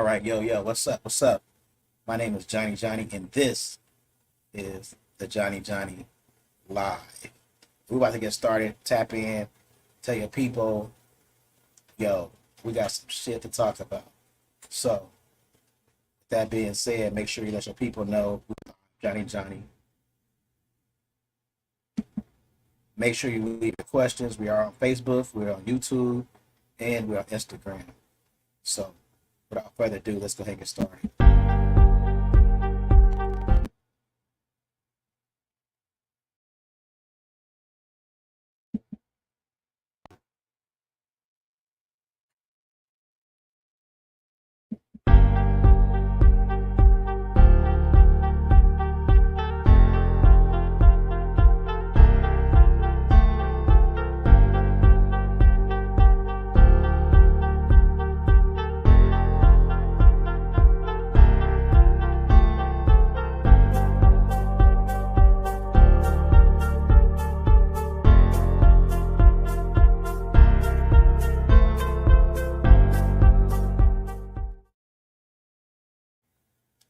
All right, yo, what's up? What's up? My name is Johnny, and this is the Johnny Live. We're about to get started. Tap in, tell your people, yo, we got some shit to talk about. So, with that being said, make sure you let your people know Johnny. Make sure you leave your questions. We are on Facebook, we're on YouTube, and we're on Instagram. So, without further ado, let's go ahead and get started.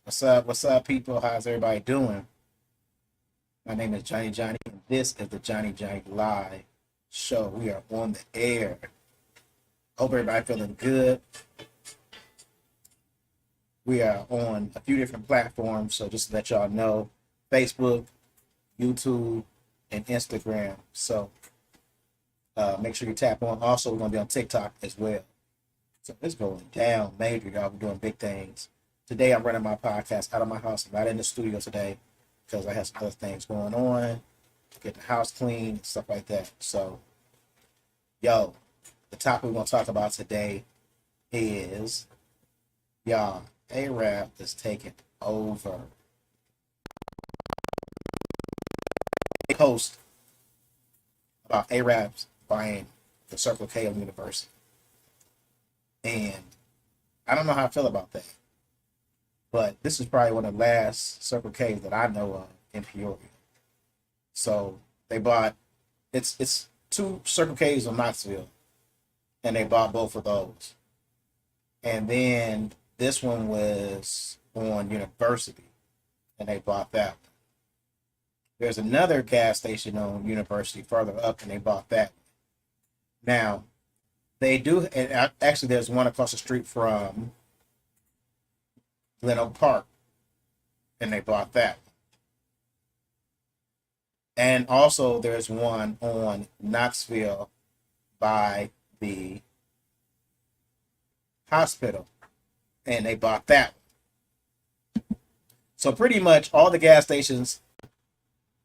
What's up? What's up, people? How's everybody doing? My name is Johnny, and this is the Johnny Live show. We are on the air. Hope everybody feeling good. We are on a few different platforms, so just to let y'all know, Facebook, YouTube, and Instagram. So make sure you tap on. Also, we're gonna be on TikTok as well. So it's going down major, y'all. We're doing big things. Today I'm running my podcast out of my house. I'm not in the studio today because I have some other things going on. Get the house clean, stuff like that. So, yo, the topic we're gonna talk about today is, y'all, A-Rap is taking over. A post about A-Rap's buying the Circle K of University. And I don't know how I feel about that. But this is probably one of the last Circle K's that I know of in Peoria. So they bought it's two Circle K's in Knoxville, and they bought both of those. And then this one was on University, and they bought that one. There's another gas station on University further up, and they bought that one. Now they do, and actually there's one across the street from Glen Oak Park, and they bought that. And also there's one on Knoxville by the hospital, and they bought that. So pretty much all the gas stations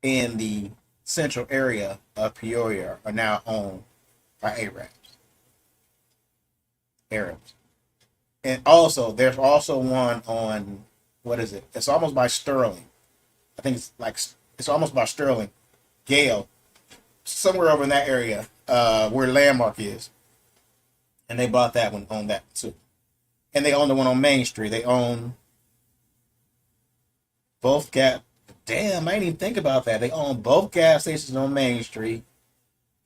in the central area of Peoria are now owned by Arabs. And also, there's also one on, what is it? It's almost by Sterling. I think it's almost by Sterling, Gale, somewhere over in that area, where Landmark is. And they bought that one, own that too. And they own the one on Main Street. They own both gas. Damn, I didn't even think about that. They own both gas stations on Main Street.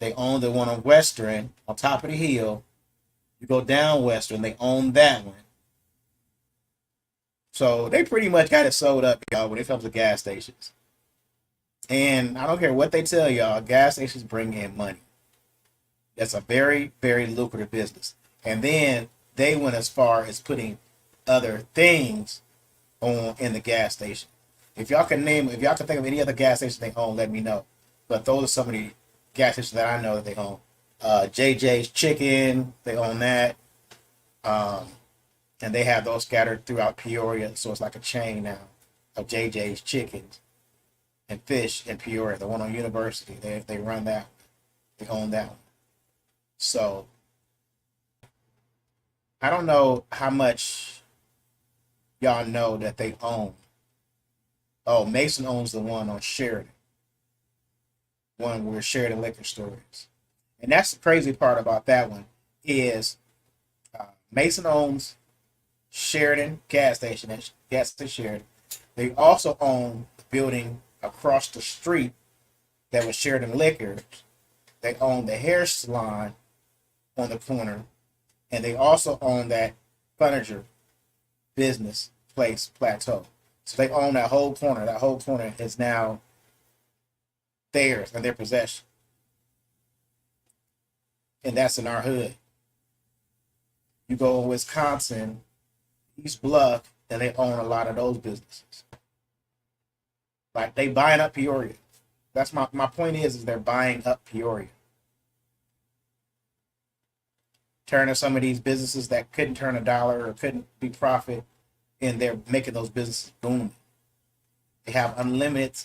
They own the one on Western on top of the hill. You go down Western, they own that one. So they pretty much got it sold up, y'all, when it comes to gas stations. And I don't care what they tell y'all, gas stations bring in money. That's a very, very lucrative business. And then they went as far as putting other things on in the gas station. If y'all can think of any other gas stations they own, let me know. But those are some of the gas stations that I know that they own. JJ's Chicken, they own that. And they have those scattered throughout Peoria. So it's like a chain now of JJ's Chickens and Fish in Peoria. The one on University, they run that. They own that one. So I don't know how much y'all know that they own. Oh, Mason owns the one on Sheridan. One where Sheridan Liquor Store is. And that's the crazy part about that one is Mason owns Sheridan gas station, gas station Sheridan. They also own the building across the street that was Sheridan Liquors. They own the hair salon on the corner, and they also own that furniture business place plateau. So they own that whole corner. That whole corner is now theirs and their possession. And that's in our hood. You go in Wisconsin, East Bluff, and they own a lot of those businesses. Like they buying up Peoria. That's my point is they're buying up Peoria. Turning some of these businesses that couldn't turn a dollar or couldn't be profit, and they're making those businesses boom. They have unlimited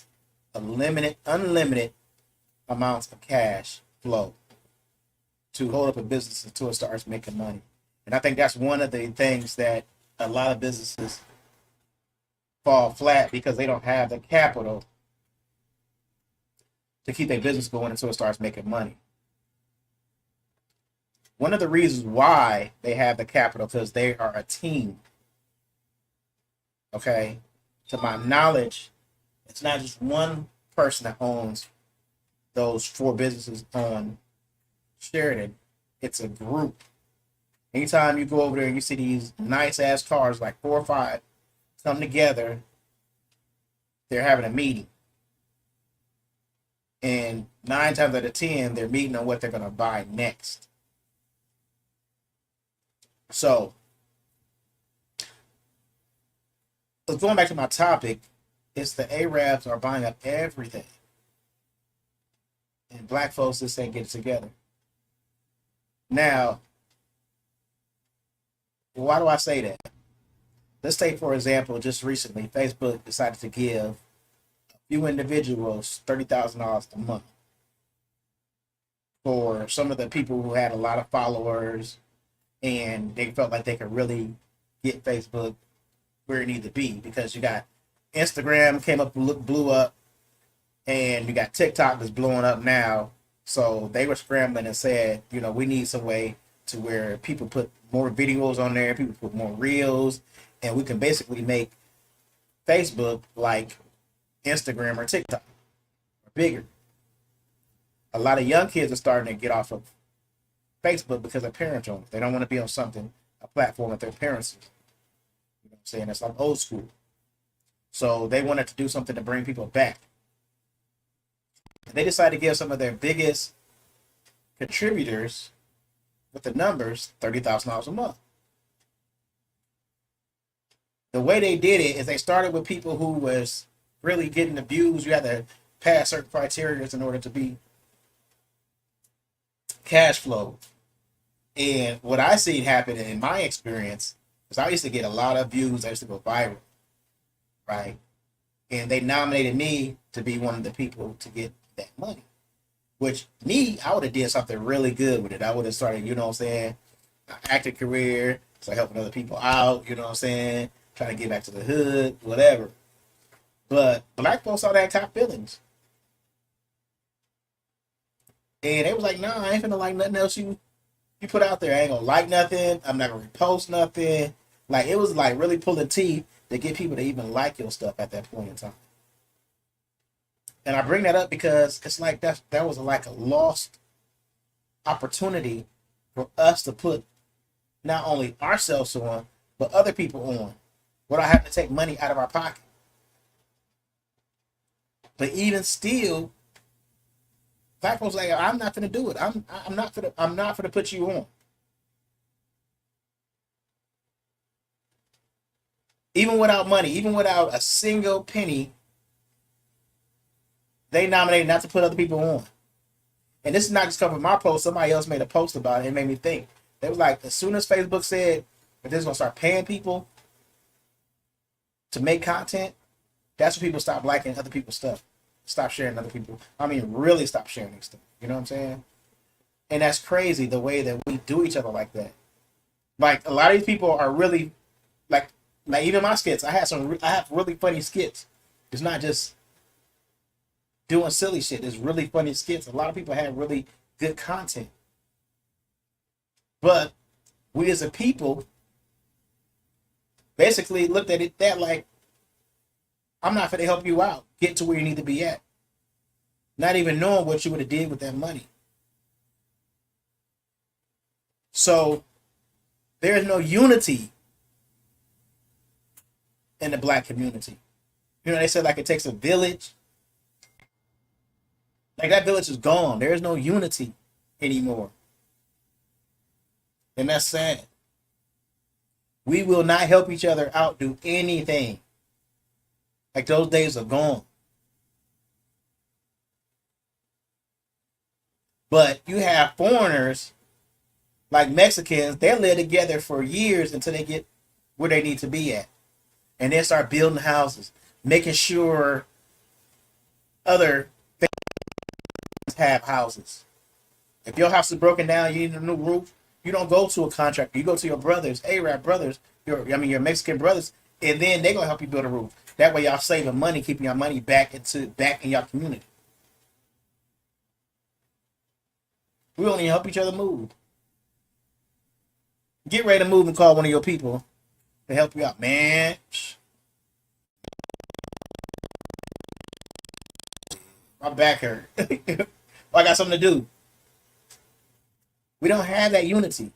amounts of cash flow to hold up a business until it starts making money. And I think that's one of the things that a lot of businesses fall flat because they don't have the capital to keep their business going until it starts making money. One of the reasons why they have the capital because they are a team. Okay, to my knowledge, it's not just one person that owns those 4 businesses on Sheridan. It's a group. Anytime you go over there and you see these nice ass cars, like 4 or 5, come together, they're having a meeting. And 9 times out of 10, they're meeting on what they're going to buy next. So, going back to my topic, it's the Arabs are buying up everything. And black folks just ain't get it together. Now, why do I say that? Let's take, for example, just recently, Facebook decided to give a few individuals $30,000 a month for some of the people who had a lot of followers and they felt like they could really get Facebook where it needed to be, because you got Instagram came up, blew up, and you got TikTok that's blowing up now. So they were scrambling and said, we need some way to where people put more videos on there, people put more reels, and we can basically make Facebook like Instagram or TikTok, or bigger. A lot of young kids are starting to get off of Facebook because their parents own it. They don't want to be on a platform that their parents use. You know what I'm saying? It's like old school. So they wanted to do something to bring people back. They decided to give some of their biggest contributors with the numbers $30,000 a month. The way they did it is they started with people who was really getting the views. You had to pass certain criteria in order to be cash flow. And what I seen happen in my experience is I used to get a lot of views. I used to go viral, right? And they nominated me to be one of the people to get that money. Which I would have did something really good with it. I would have started, an acting career, so helping other people out, trying to get back to the hood, whatever. But black folks saw that top feelings. And they was like, nah, I ain't finna like nothing else you put out there. I ain't gonna like nothing. I'm not gonna repost nothing. Like, it was like really pulling teeth to get people to even like your stuff at that point in time. And I bring that up because it's like that was like a lost opportunity for us to put not only ourselves on, but other people on, without having to take money out of our pocket. But even still, black folks like, I'm not gonna do it. I'm not gonna put you on. Even without money, even without a single penny, they nominated not to put other people on. And this is not just coming from my post. Somebody else made a post about it and it made me think. They was like, as soon as Facebook said that they're gonna start paying people to make content, that's when people stop liking other people's stuff. Stop sharing other people. I mean, really stop sharing their stuff. You know what I'm saying? And that's crazy, the way that we do each other like that. Like, a lot of these people are really like even my skits. I have really funny skits. It's not just doing silly shit. It's really funny skits. A lot of people have really good content. But we as a people basically looked at it that like, I'm not going to help you out. Get to where you need to be at. Not even knowing what you would have did with that money. So there is no unity in the black community. You know, they said like it takes a village. Like that village is gone. There is no unity anymore. And that's sad. We will not help each other out, do anything. Like those days are gone. But you have foreigners like Mexicans, they live together for years until they get where they need to be at. And then start building houses, making sure other families have houses. If your house is broken down, you need a new roof, you don't go to a contractor. You go to your brothers, Arab brothers, your Mexican brothers, and then they're gonna help you build a roof. That way y'all saving money, keeping your money back in your community. We only help each other move. Get ready to move and call one of your people to help you out, man. My back hurt. I got something to do. We don't have that unity.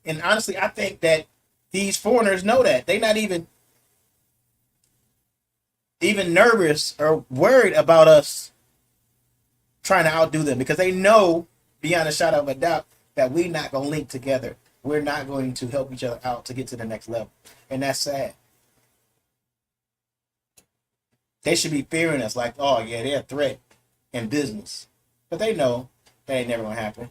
And honestly, I think that these foreigners know that. They're not even nervous or worried about us trying to outdo them because they know beyond a shadow of a doubt that we're not going to link together. We're not going to help each other out to get to the next level. And that's sad. They should be fearing us like, oh, yeah, they're a threat in business. But they know that ain't never going to happen.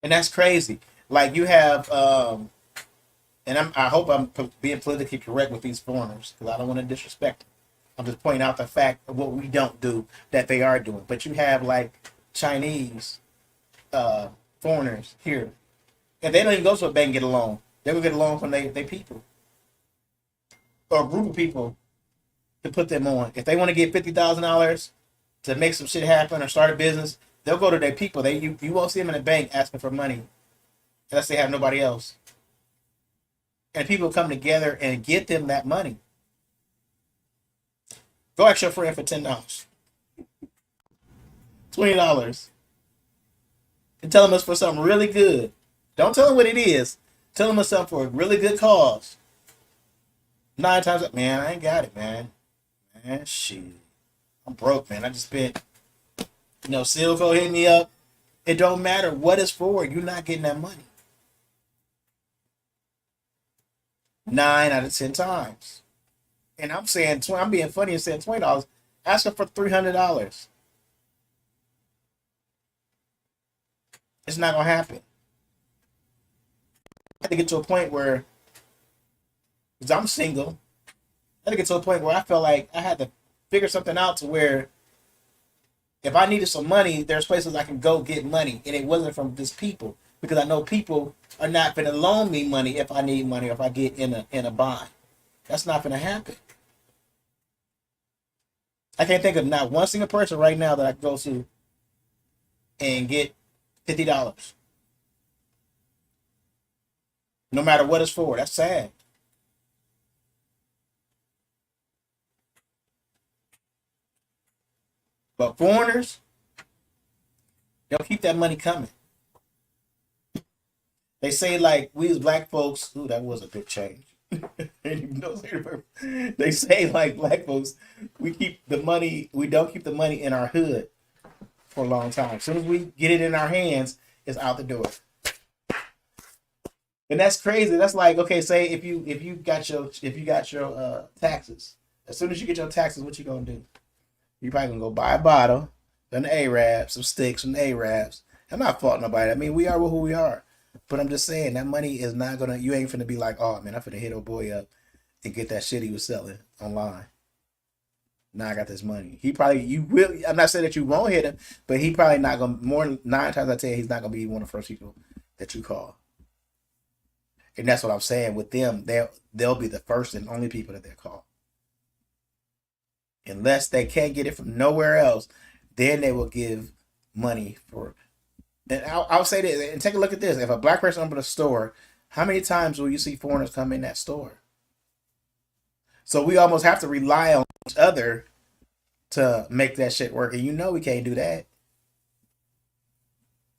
And that's crazy. Like you have, and I hope I'm being politically correct with these foreigners because I don't want to disrespect them. I'm just pointing out the fact of what we don't do that they are doing. But you have like Chinese foreigners here, and they don't even go to a bank and get a loan. They will get a loan from they people or a group of people to put them on. If they want to get $50,000 to make some shit happen or start a business, they'll go to their people. You won't see them in a bank asking for money unless they have nobody else. And people come together and get them that money. Go ask your friend for $10, $20, and tell them it's for something really good. Don't tell them what it is. Tell them it's something for a really good cause. 9 times, man, I ain't got it, man. Man, shit, I'm broke, man. I just spent, Silco hit me up. It don't matter what it's for. You're not getting that money. 9 out of 10 times. And I'm saying, I'm being funny and saying $20. Ask them for $300. It's not gonna happen. I had to get to a point where, because I'm single, I had to get to a point where I felt like I had to figure something out to where if I needed some money, there's places I can go get money, and it wasn't from just people because I know people are not going to loan me money if I need money or if I get in a bind. That's not going to happen. I can't think of not one single person right now that I can go to and get $50. No matter what it's for. That's sad. But foreigners, they'll keep that money coming. They say like we as black folks, ooh, that was a big change. They say like black folks, we don't keep the money in our hood for a long time. As soon as we get it in our hands, it's out the door. And that's crazy. That's like, okay, say if you got your taxes, as soon as you get your taxes, what you gonna do? You probably gonna go buy a bottle, an Arab, some sticks, some Arabs. I'm not faulting nobody. I mean, we are who we are. But I'm just saying that money is not gonna. You ain't finna be like, oh man, I'm finna hit old boy up and get that shit he was selling online. Now I got this money. He probably you will. I'm not saying that you won't hit him, but he probably not gonna. More than 9 times I tell you, he's not gonna be one of the first people that you call. And that's what I'm saying with them. They'll be the first and only people that they'll call. Unless they can't get it from nowhere else, then they will give money for. And I'll say this and take a look at this. If a black person opens a store, how many times will you see foreigners come in that store? So we almost have to rely on each other to make that shit work. And we can't do that.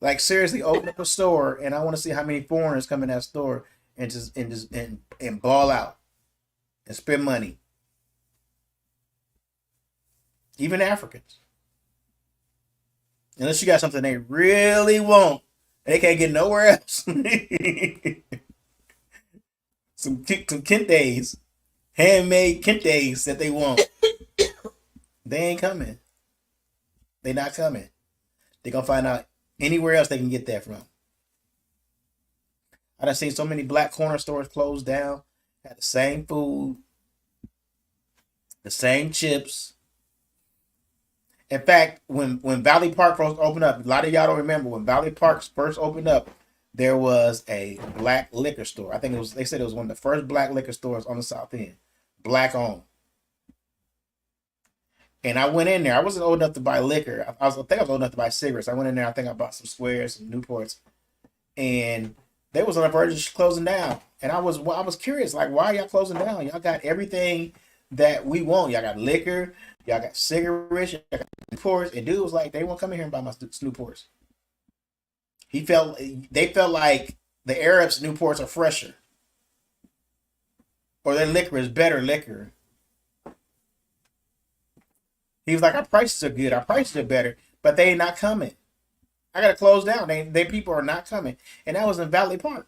Like seriously, open up a store, and I want to see how many foreigners come in that store and ball out and spend money. Even Africans, unless you got something they really want, and they can't get nowhere else. Some kente's, handmade kente's that they want. They ain't coming. They not coming. They gonna find out anywhere else they can get that from. I done seen so many black corner stores closed down. Had the same food, the same chips. In fact, when Valley Park first opened up, a lot of y'all don't remember when Valley Park first opened up. There was a black liquor store. I think it was. They said it was one of the first black liquor stores on the South End, black owned. And I went in there. I wasn't old enough to buy liquor. I think I was old enough to buy cigarettes. I went in there. I think I bought some squares, some Newports, and they was on the verge of closing down. And I was curious, like, why y'all closing down? Y'all got everything that we want. Y'all got liquor. Y'all got cigarettes. Y'all got Newports. And dude was like, they won't come in here and buy my Newports. They felt like the Arabs' Newports are fresher, or their liquor is better liquor. He was like, our prices are good, our prices are better, but they ain't not coming. I gotta close down. They people are not coming, and that was in Valley Park.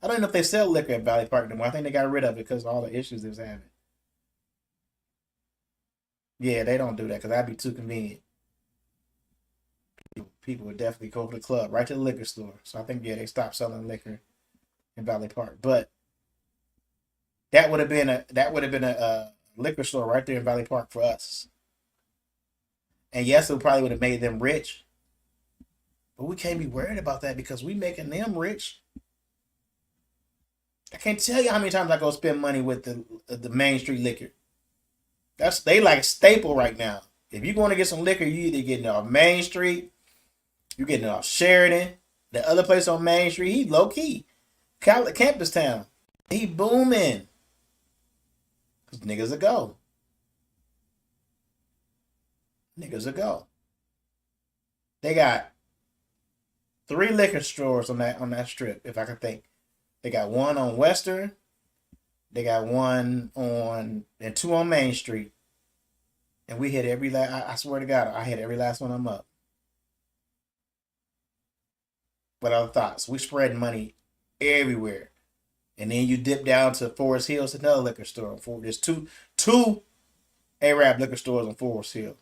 I don't know if they sell liquor at Valley Park anymore. I think they got rid of it because of all the issues they was having. Yeah, they don't do that because that'd be too convenient. People would definitely go to the club, right to the liquor store. So I think yeah, they stopped selling liquor in Valley Park, but that would have been a liquor store right there in Valley Park for us. And yes, it probably would have made them rich, but we can't be worried about that because we making them rich. I can't tell you how many times I go spend money with the Main Street liquor. That's they like a staple right now. If you're going to get some liquor, you either getting it off Main Street, you getting it off Sheridan, the other place on Main Street. He low key, campus town. He booming. Cause niggas will go. Niggas will go. They got three liquor stores on that strip, if I can think. They got one on Western. They got one on and two on Main Street. And we hit every last. I swear to God, I hit every last one of them up. But other thoughts, we spread money everywhere. And then you dip down to Forest Hills, another liquor store. There's two Arab liquor stores on Forest Hill.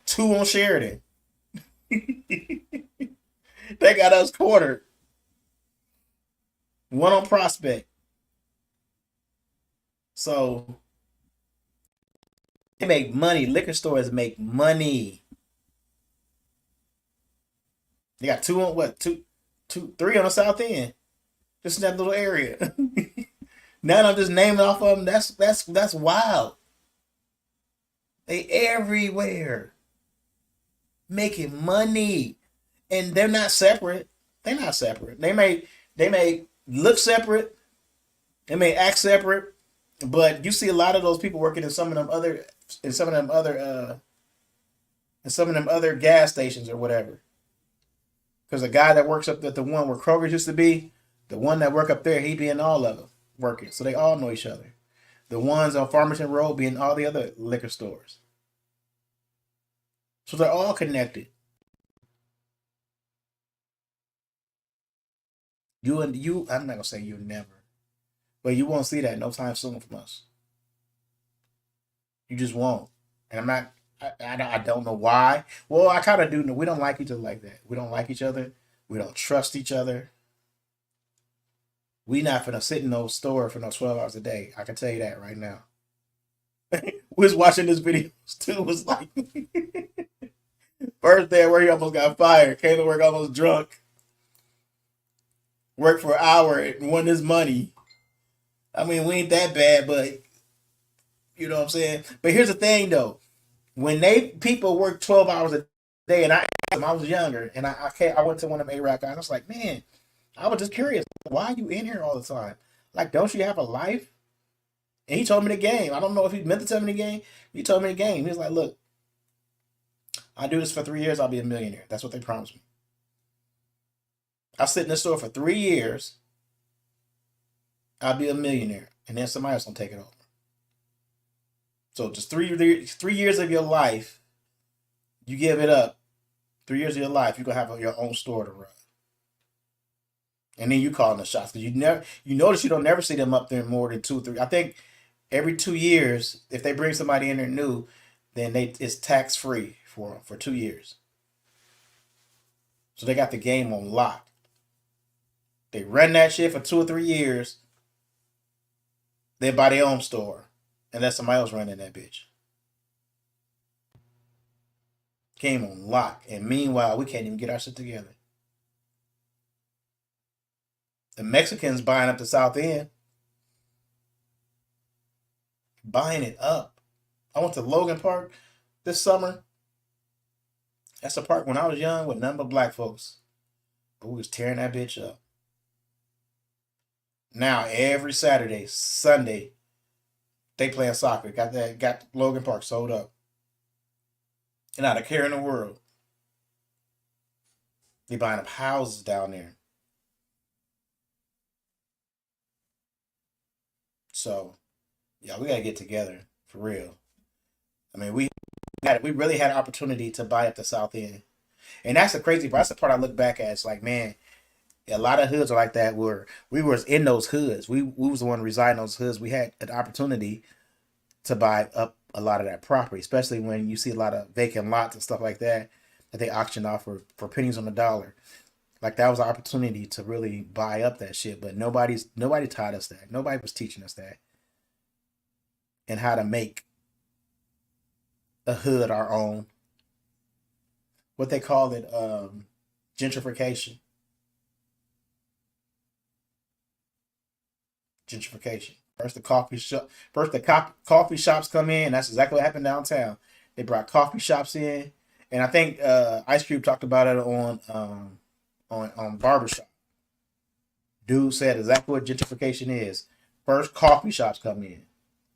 Two on Sheridan. They got us quartered. One on Prospect. So they make money. Liquor stores make money. They got two on what? Three on the south end. Just in that little area. Now I'm just naming off of them. That's wild. They everywhere making money, and they're not separate. They're not separate. They may look separate. They may act separate, but you see a lot of those people working in some of them other in some of them other gas stations or whatever. Because the guy that works up at the one where Kroger used to be, the one that work up there, he be in all of them working. So they all know each other. The ones on Farmington Road be in all the other liquor stores. So they're all connected. I'm not gonna say you never, but you won't see that no time soon from us. You just won't. And I'm not. I don't know why. Well, I kind of do know. We don't like each other like that. We don't like each other. We don't trust each other. We not finna sit in no store for no 12 hours a day. I can tell you that right now. We was watching this video too. Was like first day where he almost got fired. Came to work almost drunk. Worked for an hour and won his money. I mean, we ain't that bad, but you know what I'm saying. But here's the thing, though. When they people work 12 hours a day, and I was younger, and I went to one of them A-Rap guys. I was like, man, I was just curious. Why are you in here all the time? Like, don't you have a life? And he told me the game. I don't know if he meant to tell me the game. He told me the game. He was like, look. I do this for 3 years, I'll be a millionaire. That's what they promised me. I'll sit in this store for 3 years, I'll be a millionaire, and then somebody else will take it over. So just 3 years of your life, you give it up. 3 years of your life, you're gonna have your own store to run, and then you calling the shots because you notice you don't never see them up there more than 2 3. I think every 2 years, if they bring somebody in there new, then it's tax free for 2 years. So they got the game on lock. They run that shit for 2 or 3 years, then buy their own store, and let somebody else running that bitch. Game on lock, and meanwhile we can't even get our shit together. The Mexicans buying up the South End, buying it up. I went to Logan Park this summer. That's a park when I was young with none but black folks. But we was tearing that bitch up. Now every Saturday, Sunday, they playing soccer. Got Logan Park sold up. And not a care in the world. They buying up houses down there. So yeah, we gotta get together for real. I mean, we really had an opportunity to buy up the South End, and that's the crazy part. That's the part I look back at. It's like, man, a lot of hoods are like that. Where we was in those hoods, we was the one residing in those hoods. We had an opportunity to buy up a lot of that property, especially when you see a lot of vacant lots and stuff like that that they auction off for pennies on the dollar. Like that was an opportunity to really buy up that shit, but nobody taught us that. Nobody was teaching us that and how to make a hood our own. What they call it, gentrification. Gentrification. First the coffee shops come in. That's exactly what happened downtown. They brought coffee shops in, and I think Ice Cube talked about it on Barbershop. Dude said exactly what gentrification is. First, coffee shops come in.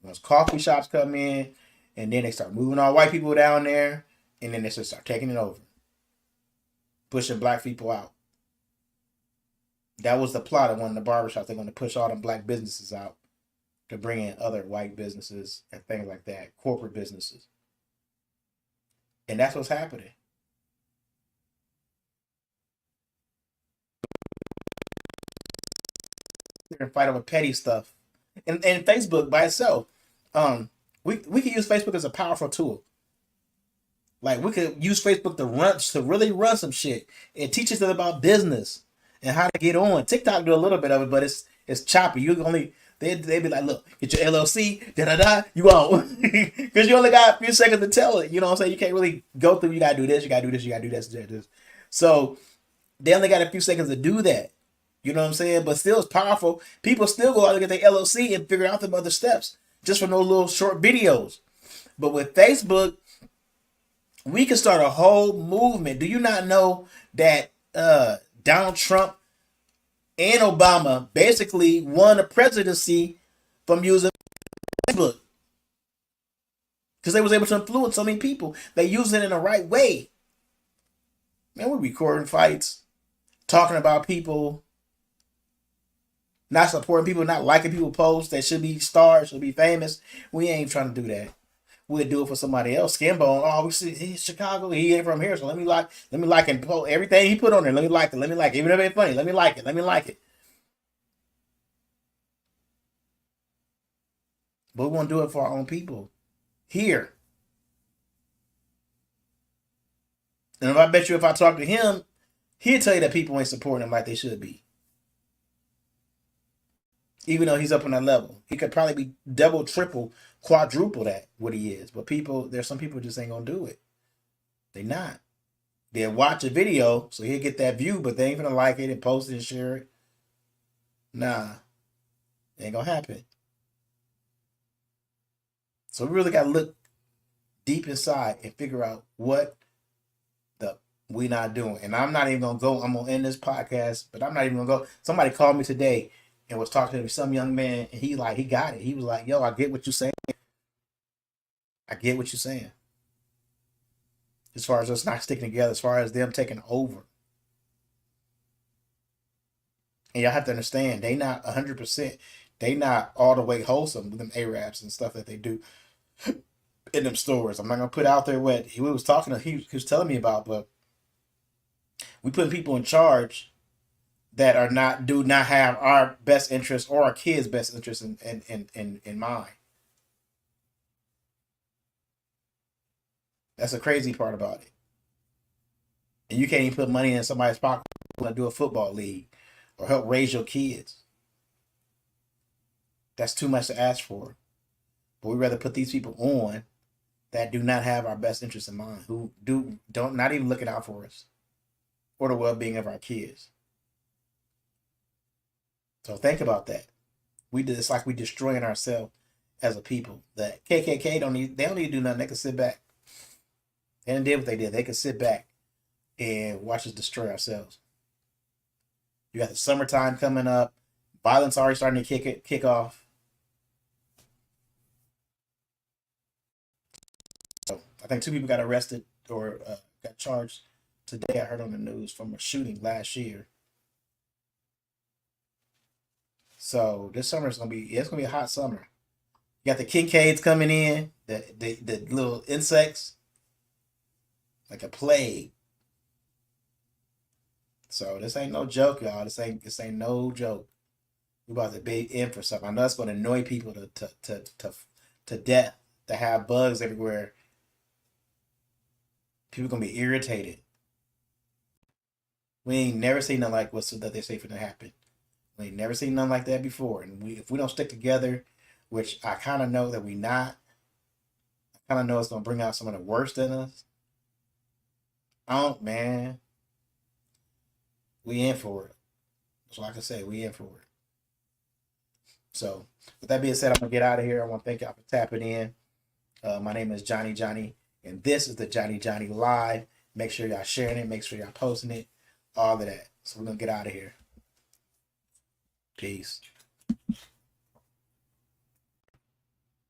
Once coffee shops come in, and then they start moving all white people down there, and then they just start taking it over, pushing black people out. That was the plot of one of the barbershops. They're going to push all the black businesses out to bring in other white businesses and things like that, corporate businesses. And that's what's happening. They're fight over petty stuff. And Facebook by itself, um, we could use Facebook as a powerful tool. Like we could use Facebook to really run some shit and teach us about business and how to get on. TikTok do a little bit of it, but it's choppy. You only they be like, look, get your LLC, da da da, you on, because you only got a few seconds to tell it. You know what I'm saying? You can't really go through. You gotta do this. You gotta do this. You gotta do this. This. So they only got a few seconds to do that. You know what I'm saying? But still, it's powerful. People still go out and get their LLC and figure out the other steps just from those little short videos. But with Facebook, we can start a whole movement. Do you not know that Donald Trump and Obama basically won the presidency from using Facebook? Because they was able to influence so many people. They use it in the right way. Man, we're recording fights, talking about people, not supporting people, not liking people posts that should be stars, should be famous. We ain't trying to do that. We'll do it for somebody else. Skinbone, oh, we see he's Chicago. He ain't from here, so let me like and post everything he put on there. Let me like it. Let me like it. Even if it's funny, let me like it. Let me like it. But we want to do it for our own people here. And if I bet you, if I talk to him, he'll tell you that people ain't supporting him like they should be. Even though he's up on that level, he could probably be double, triple, quadruple that what he is. But there's some people just ain't gonna do it. They not. They'll watch a video, so he'll get that view, but they ain't gonna like it and post it and share it. Nah, it ain't gonna happen. So we really gotta look deep inside and figure out what the we not doing. And I'm not even gonna go. I'm gonna end this podcast, but I'm not even gonna go. Somebody called me today and was talking to me, some young man, and he got it. He was like, "Yo, I get what you're saying. I get what you're saying." as far as us not sticking together, as far as them taking over. And y'all have to understand, they not 100%. They not all the way wholesome with them Arabs and stuff that they do in them stores. I'm not gonna put out there what he was talking. He was telling me about, but we put people in charge that are not do not have our best interest or our kids' best interest in mind. That's the crazy part about it. And you can't even put money in somebody's pocket to do a football league or help raise your kids. That's too much to ask for. But we rather put these people on that do not have our best interests in mind, who don't not even looking out for us or the well being of our kids. So think about that. It's like we destroying ourselves as a people. The KKK they don't need to do nothing. They can sit back. They didn't do what they did. They can sit back and watch us destroy ourselves. You got the summertime coming up. Violence already starting to kick off. So I think 2 people got arrested or got charged today. I heard on the news from a shooting last year. So this summer is gonna be a hot summer. You got the Kincaids coming in, the little insects, like a plague. So this ain't no joke, y'all. This ain't no joke. We about to be in for something. I know it's gonna annoy people to death to have bugs everywhere. People gonna be irritated. We ain't never seen nothing like what's that they say for to happen. We ain't never seen nothing like that before. And if we don't stick together, which I kind of know that we not, I kind of know it's gonna bring out some of the worst in us. I don't, man. We in for it. That's all I can say. We in for it. So, with that being said, I'm gonna get out of here. I want to thank y'all for tapping in. My name is Johnny Johnny, and this is the Johnny Johnny Live. Make sure y'all sharing it. Make sure y'all posting it. All of that. So we're gonna get out of here. Peace.